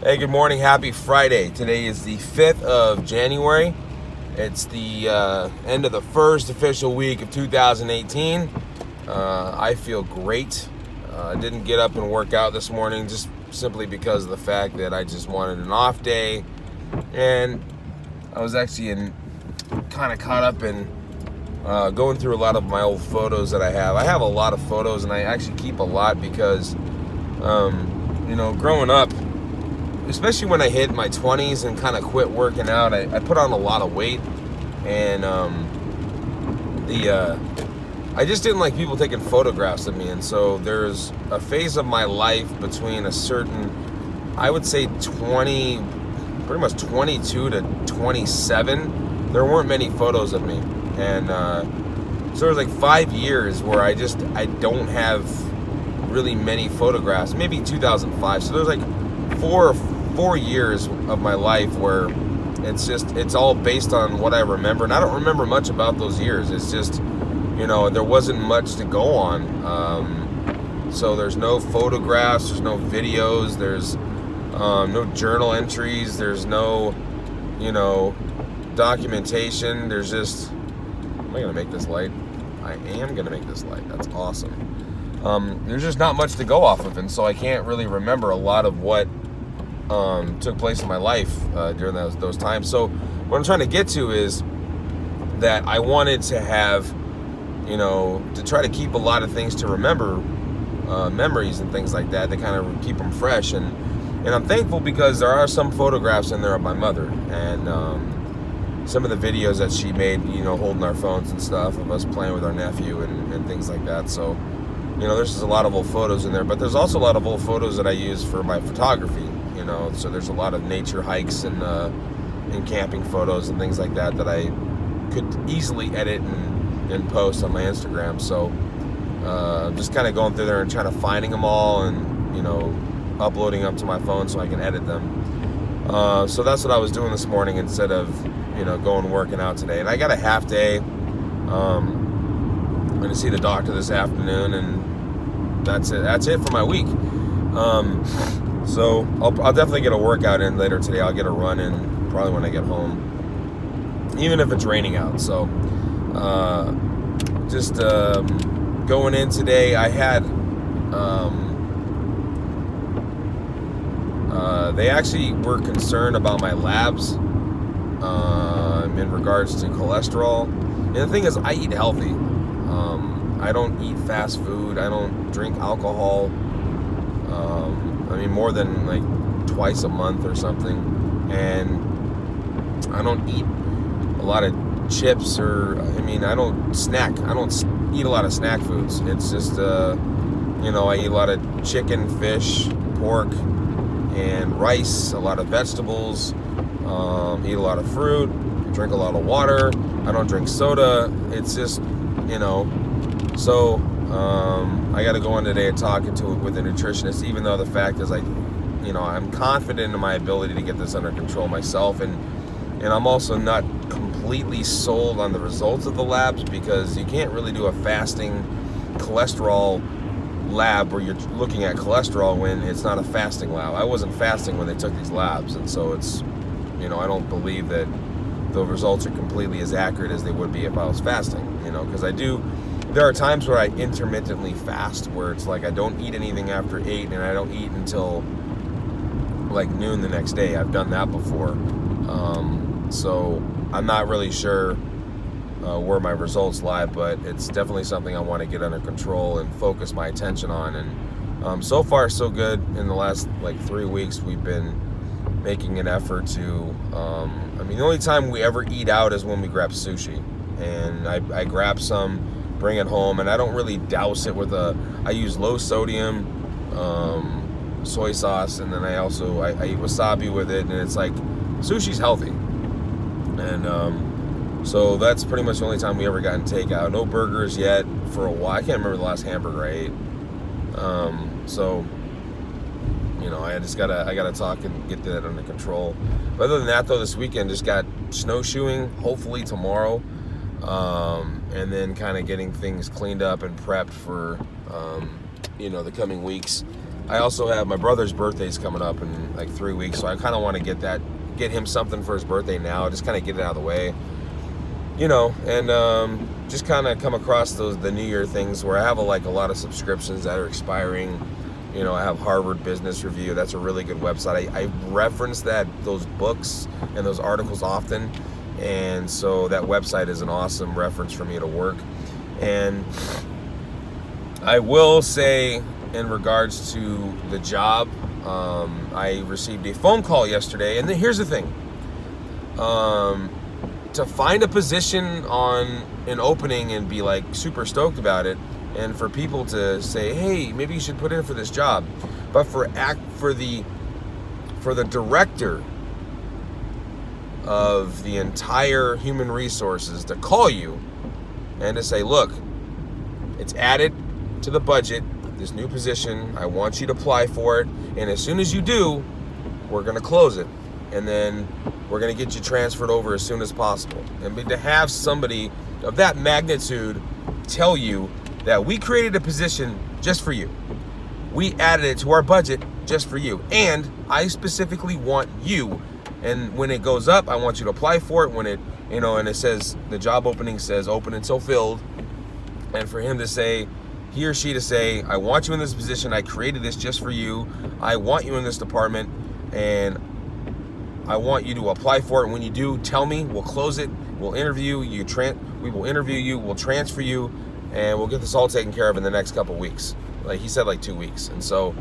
Hey, good morning. Happy Friday. Today is the 5th of January. It's the end of the first official week of 2018. I feel great. I didn't get up and work out this morning just simply because of the fact that I just wanted an off day. And I was actually kind of caught up in going through a lot of my old photos that I have. I have a lot of photos, and I actually keep a lot because, growing up, especially when I hit my 20s and kind of quit working out, I put on a lot of weight, and I just didn't like people taking photographs of me. And so there's a phase of my life between a certain, I would say 20, pretty much 22 to 27, there weren't many photos of me. And so there was like 5 years where I don't have really many photographs, maybe 2005. So there's like four years of my life where it's all based on what I remember, and I don't remember much about those years. It's just, there wasn't much to go on. So there's no photographs, there's no videos, there's no journal entries, there's no, documentation. There's just, am I gonna make this light? I am gonna make this light. That's awesome. There's just not much to go off of, and so I can't really remember a lot of what took place in my life during those times. So what I'm trying to get to is that I wanted to have, to try to keep a lot of things to remember, memories and things like that kind of keep them fresh. And I'm thankful because there are some photographs in there of my mother, and some of the videos that she made, holding our phones and stuff of us playing with our nephew and things like that. So, there's just a lot of old photos in there, but there's also a lot of old photos that I use for my photography. So there's a lot of nature hikes and camping photos and things like that I could easily edit and post on my Instagram. So just kind of going through there and trying to finding them all and uploading them to my phone so I can edit them. So that's what I was doing this morning instead of going working out today. And I got a half day. I'm going to see the doctor this afternoon, and that's it for my week. So I'll definitely get a workout in later today. I'll get a run in probably when I get home, even if it's raining out. So just going in today, I had they actually were concerned about my labs in regards to cholesterol. And the thing is, I eat healthy. I don't eat fast food. I don't drink alcohol. More than like twice a month or something. And I don't eat a lot of chips I don't snack. I don't eat a lot of snack foods. It's just, I eat a lot of chicken, fish, pork, and rice, a lot of vegetables, eat a lot of fruit, drink a lot of water. I don't drink soda. It's just, so I got to go in today and talk with a nutritionist, even though the fact is I'm confident in my ability to get this under control myself, and I'm also not completely sold on the results of the labs, because you can't really do a fasting cholesterol lab where you're looking at cholesterol when it's not a fasting lab. I wasn't fasting when they took these labs, and so it's, I don't believe that the results are completely as accurate as they would be if I was fasting, because there are times where I intermittently fast, where it's like I don't eat anything after 8 and I don't eat until like noon the next day. I've done that before. So I'm not really sure where my results lie, but it's definitely something I want to get under control and focus my attention on. And so far so good. In the last like 3 weeks, we've been making an effort to, the only time we ever eat out is when we grab sushi. And I grab some, bring it home, and I don't really douse it with I use low sodium soy sauce, and then I eat wasabi with it, and it's like, sushi's healthy. And so that's pretty much the only time we ever gotten takeout. No burgers yet for a while. I can't remember the last hamburger I ate. So I gotta talk and get that under control. But other than that, though, this weekend just got snowshoeing, hopefully tomorrow. And then kind of getting things cleaned up and prepped for, the coming weeks. I also have my brother's birthday's coming up in like 3 weeks, so I kind of want to get him something for his birthday now, just kind of get it out of the way, and just kind of come across the New Year things where I have a lot of subscriptions that are expiring. I have Harvard Business Review. That's a really good website. I reference those books and those articles often, and so that website is an awesome reference for me to work. And I will say, in regards to the job, I received a phone call yesterday, and here's the thing. To find a position on an opening and be like super stoked about it, and for people to say, hey, maybe you should put in for this job, but for the director of the entire human resources to call you and to say, look, it's added to the budget, this new position, I want you to apply for it, and as soon as you do, we're going to close it, and then we're going to get you transferred over as soon as possible. And to have somebody of that magnitude tell you that we created a position just for you, we added it to our budget just for you, and I specifically want you, and when it goes up, I want you to apply for it. When it, and it says, the job opening says open until filled, and for him to say, he or she to say, I want you in this position, I created this just for you, I want you in this department, and I want you to apply for it. When you do, tell me, we'll close it, we'll interview you, we will interview you, we'll transfer you, and we'll get this all taken care of in the next couple weeks. Like he said, like 2 weeks. And so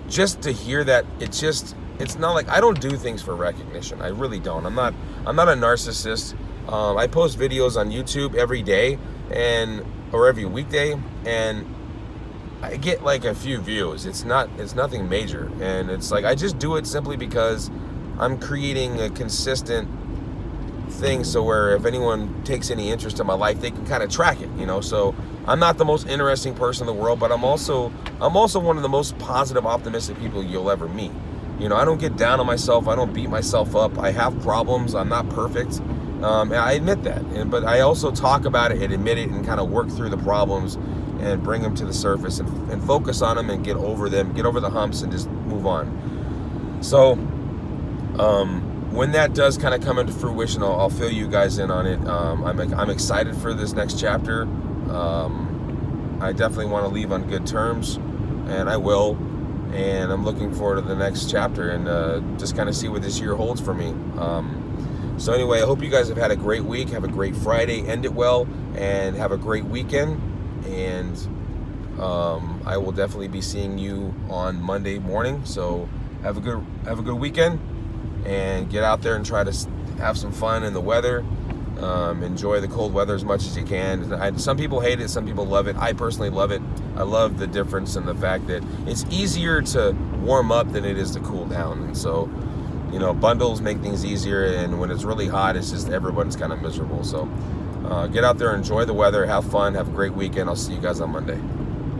just to hear that, it's not like I don't do things for recognition. I really don't. I'm not a narcissist. I post videos on YouTube every day or every weekday, and I get like a few views. It's nothing major. And it's like, I just do it simply because I'm creating a consistent thing, so where if anyone takes any interest in my life, they can kind of track it, so I'm not the most interesting person in the world, but I'm also one of the most positive, optimistic people you'll ever meet. I don't get down on myself, I don't beat myself up, I have problems, I'm not perfect, and I admit that, but I also talk about it and admit it and kind of work through the problems and bring them to the surface and focus on them and get over the humps and just move on. So when that does kind of come into fruition, I'll fill you guys in on it. I'm excited for this next chapter. I definitely want to leave on good terms, and I will. And I'm looking forward to the next chapter and just kind of see what this year holds for me. So anyway, I hope you guys have had a great week. Have a great Friday. End it well, and have a great weekend. And I will definitely be seeing you on Monday morning. So have a good weekend. And get out there and try to have some fun in the weather. Enjoy the cold weather as much as you can. Some people hate it, some people love it. I personally love it. I love the difference in the fact that it's easier to warm up than it is to cool down. And so, bundles make things easier, and when it's really hot, it's just everyone's kind of miserable. So get out there, enjoy the weather, have fun, have a great weekend. I'll see you guys on Monday.